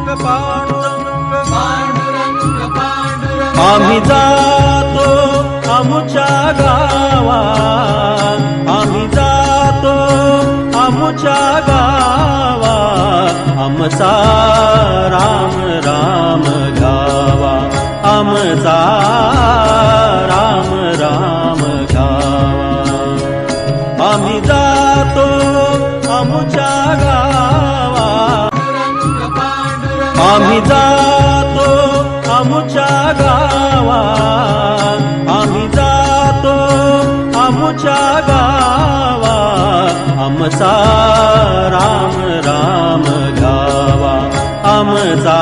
पांडुरंग पांडुरंग पांडुरंग आम्ही जातो आमुच्या गावा, आम्ही जातो आमुच्या गावा, आमचा राम राम घ्यावा, आमचा राम राम घ्यावा. आम्ही जातो आमुच्या गावा, आम्ही जातो आमुच्या गावा, आम्ही जातो आमुच्या गावा, आमचा राम राम घ्यावा, आमचा